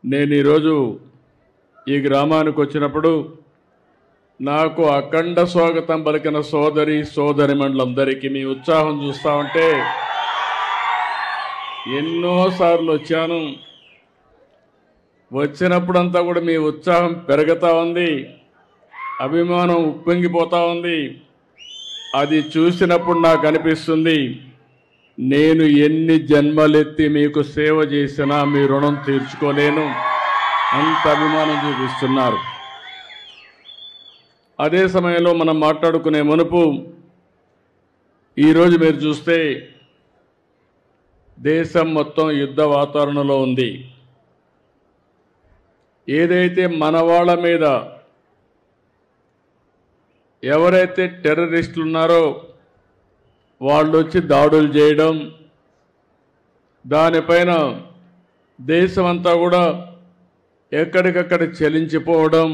నేను ఈరోజు ఈ గ్రామానికి వచ్చినప్పుడు నాకు అఖండ స్వాగతం పలికిన సోదరిమణులందరికీ మీ ఉత్సాహం చూస్తా ఉంటే ఎన్నోసార్లు వచ్చాను. వచ్చినప్పుడంతా కూడా మీ ఉత్సాహం పెరుగుతూ ఉంది, అభిమానం ఉప్పొంగిపోతూ ఉంది. అది చూసినప్పుడు నాకు అనిపిస్తుంది, నేను ఎన్ని జన్మలెత్తి మీకు సేవ చేసినా మీ రుణం తీర్చుకోలేను, అంత అభిమానం చూపిస్తున్నారు. అదే సమయంలో మనం మాట్లాడుకునే మునుపు ఈరోజు మీరు చూస్తే దేశం మొత్తం యుద్ధ వాతావరణంలో ఉంది. ఏదైతే మన వాళ్ళ మీద ఎవరైతే టెర్రరిస్టులు ఉన్నారో వాళ్ళు వచ్చి దాడులు చేయడం, దానిపైన దేశమంతా కూడా ఎక్కడికక్కడ చలించిపోవడం,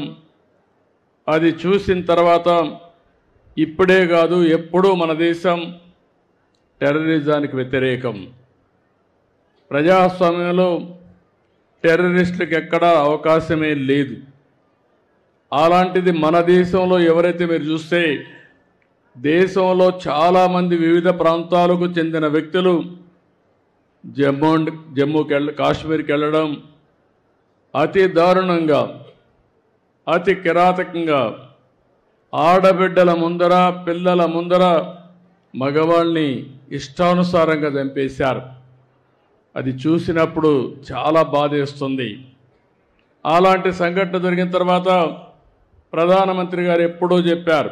అది చూసిన తర్వాత ఇప్పుడే కాదు ఎప్పుడూ మన దేశం టెర్రరిజానికి వ్యతిరేకం. ప్రజాస్వామ్యంలో టెర్రరిస్టులకు ఎక్కడా అవకాశమే లేదు. అలాంటిది మన దేశంలో ఎవరైతే మీరు చూస్తే దేశంలో చాలామంది వివిధ ప్రాంతాలకు చెందిన వ్యక్తులు కాశ్మీర్కి వెళ్ళడం, అతి దారుణంగా అతి కిరాతకంగా ఆడబిడ్డల ముందర పిల్లల ముందర మగవాళ్ళని ఇష్టానుసారంగా చంపేశారు. అది చూసినప్పుడు చాలా బాధేస్తుంది. అలాంటి సంఘటన జరిగిన తర్వాత ప్రధానమంత్రి గారు ఎప్పుడూ చెప్పారు,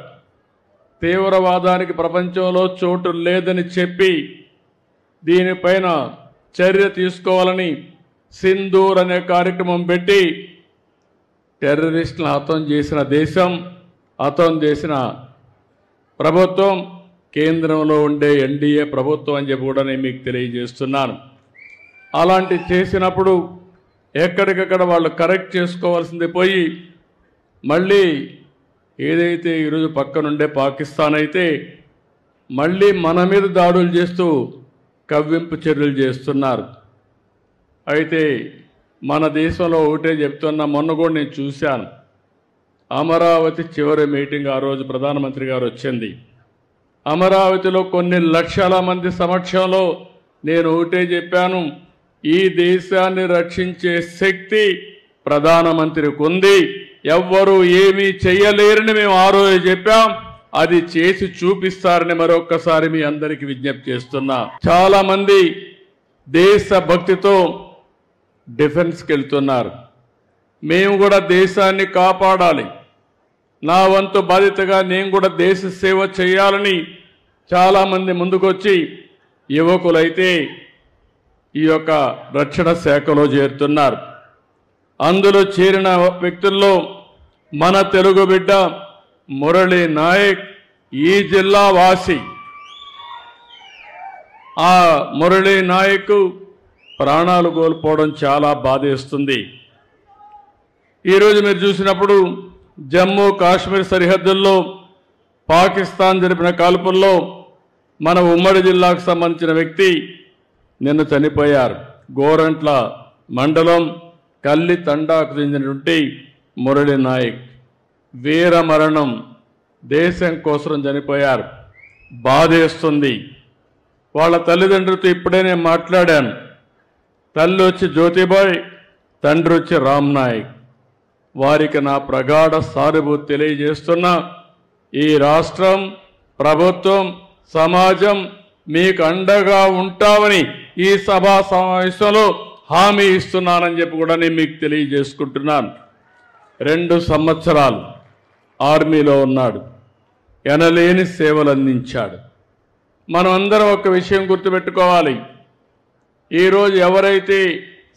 తీవ్రవాదానికి ప్రపంచంలో చోటు లేదని చెప్పి దీనిపైన చర్య తీసుకోవాలని సింధూర్ అనే కార్యక్రమం పెట్టి టెర్రరిస్టులను హతం చేసిన దేశం, హతం చేసిన ప్రభుత్వం కేంద్రంలో ఉండే ఎన్డీఏ ప్రభుత్వం అని చెప్పి కూడా నేను మీకు తెలియజేస్తున్నాను. అలాంటి చేసినప్పుడు ఎక్కడికక్కడ వాళ్ళు కరెక్ట్ చేసుకోవాల్సింది పోయి మళ్ళీ ఏదైతే ఈరోజు పక్కనుండే పాకిస్తాన్ అయితే మళ్ళీ మన మీద దాడులు చేస్తూ కవ్వింపు చర్యలు చేస్తున్నారు. అయితే మన దేశంలో ఒకటే చెప్తున్నా, మొన్న కూడా నేను చూశాను, అమరావతి చివరి మీటింగ్ ఆ రోజు ప్రధానమంత్రి గారు వచ్చింది. అమరావతిలో కొన్ని లక్షల మంది సమక్షంలో నేను ఒకటే చెప్పాను, ఈ దేశాన్ని రక్షించే శక్తి ప్రధానమంత్రికి ఉంది, ఎవ్వరూ ఏమీ చెయ్యలేరని మేము ఆ రోజు చెప్పాం, అది చేసి చూపిస్తారని మరొక్కసారి మీ అందరికీ విజ్ఞప్తి చేస్తున్నా. చాలా మంది దేశభక్తితో డిఫెన్స్కి వెళ్తున్నారు. మేము కూడా దేశాన్ని కాపాడాలి, నా వంతు బాధ్యతగా నేను కూడా దేశ సేవ చేయాలని చాలామంది ముందుకొచ్చి యువకులైతే ఈ యొక్క రక్షణ శాఖలో చేరుతున్నారు. అందులో చేరిన వ్యక్తుల్లో మన తెలుగు బిడ్డ మురళీ నాయక్ ఈ జిల్లా వాసి. ఆ మురళీ నాయక్ ప్రాణాలు కోల్పోవడం చాలా బాధేస్తుంది. ఈరోజు మీరు చూసినప్పుడు జమ్మూ కాశ్మీర్ సరిహద్దుల్లో పాకిస్తాన్ జరిపిన కాల్పుల్లో మన ఉమ్మడి జిల్లాకు సంబంధించిన వ్యక్తి నిన్న చనిపోయారు. గోరంట్ల మండలం కల్లి తండాకు చెందినటువంటి మురళీ నాయక్ వీర మరణం, దేశం కోసం చనిపోయారు. బాధేస్తుంది. వాళ్ళ తల్లిదండ్రులతో ఇప్పుడే నేను మాట్లాడాను. తల్లి వచ్చి జ్యోతిబాయ్, తండ్రి వచ్చి రామ్ నాయక్. వారికి నా ప్రగాఢ సానుభూతి తెలియజేస్తున్నా. ఈ రాష్ట్రం, ప్రభుత్వం, సమాజం మీకు అండగా ఉంటామని ఈ సభా సమావేశంలో హామీ ఇస్తున్నానని చెప్పి కూడా నేను మీకు తెలియజేసుకుంటున్నాను. 2 సంవత్సరాలు ఆర్మీలో ఉన్నాడు, ఎనలేని సేవలు అందించాడు. మనం అందరం ఒక విషయం గుర్తుపెట్టుకోవాలి, ఈరోజు ఎవరైతే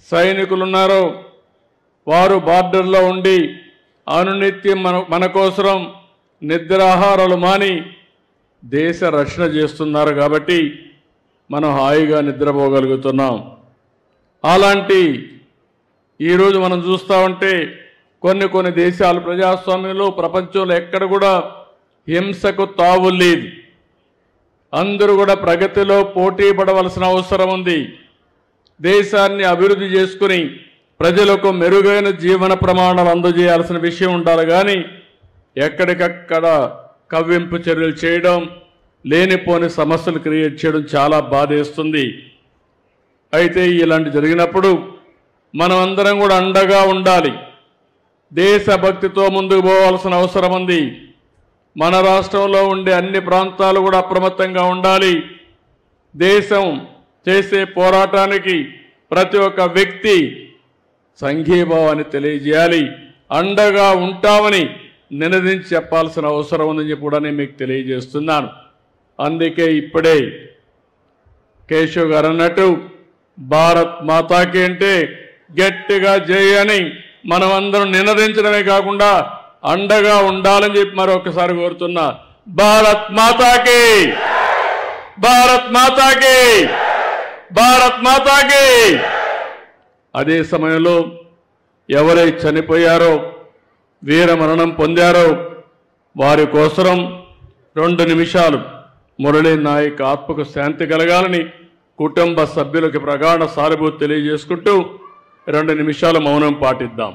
సైనికులు ఉన్నారో వారు బార్డర్లో ఉండి అనునిత్యం మన కోసం నిద్రాహారాలు మాని దేశ రక్షణ చేస్తున్నారు కాబట్టి మనం హాయిగా నిద్రపోగలుగుతున్నాం. అలాంటి ఈరోజు మనం చూస్తూ ఉంటే కొన్ని దేశాలు ప్రజాస్వామ్యంలో ప్రపంచంలో ఎక్కడ కూడా హింసకు తావు లేదు. అందరూ కూడా ప్రగతిలో పోటీ పడవలసిన అవసరం ఉంది. దేశాన్ని అభివృద్ధి చేసుకుని ప్రజలకు మెరుగైన జీవన ప్రమాణాలు అందజేయాల్సిన విషయం ఉండాలి కానీ ఎక్కడికక్కడ కవ్వింపు చర్యలు చేయడం, లేనిపోని సమస్యలు క్రియేట్ చేయడం చాలా బాధేస్తుంది. అయితే ఇలాంటి జరిగినప్పుడు మనం అందరం కూడా అండగా ఉండాలి. దేశభక్తితో ముందుకు పోవాల్సిన అవసరం ఉంది. మన రాష్ట్రంలో ఉండే అన్ని ప్రాంతాలు కూడా అప్రమత్తంగా ఉండాలి. దేశం చేసే పోరాటానికి ప్రతి ఒక్క వ్యక్తి సంఘీభావాన్ని తెలియజేయాలి. అండగా ఉంటామని నినదించి చెప్పాల్సిన అవసరం ఉందని చెప్పి కూడా నేను మీకు తెలియజేస్తున్నాను. అందుకే ఇప్పుడే కేశవ్ గారు అన్నట్టు భారత్ మాతాకి అంటే గట్టిగా చేయని మనం అందరం నినదించడమే కాకుండా అండగా ఉండాలని చెప్పి మరొకసారి కోరుతున్నా. భారత్ మాతాకి, భారత్ మాతాకి, భారత్ మాతాకి. అదే సమయంలో ఎవరై చనిపోయారో, వీర మరణం పొందారో వారి కోసం 2 నిమిషాలు మురళీ నాయక్ ఆత్మకు శాంతి కలగాలని కుటుంబ సభ్యులకు ప్రగాఢ సానుభూతి తెలియజేసుకుంటూ 2 నిమిషాలు మౌనం పాటిద్దాం.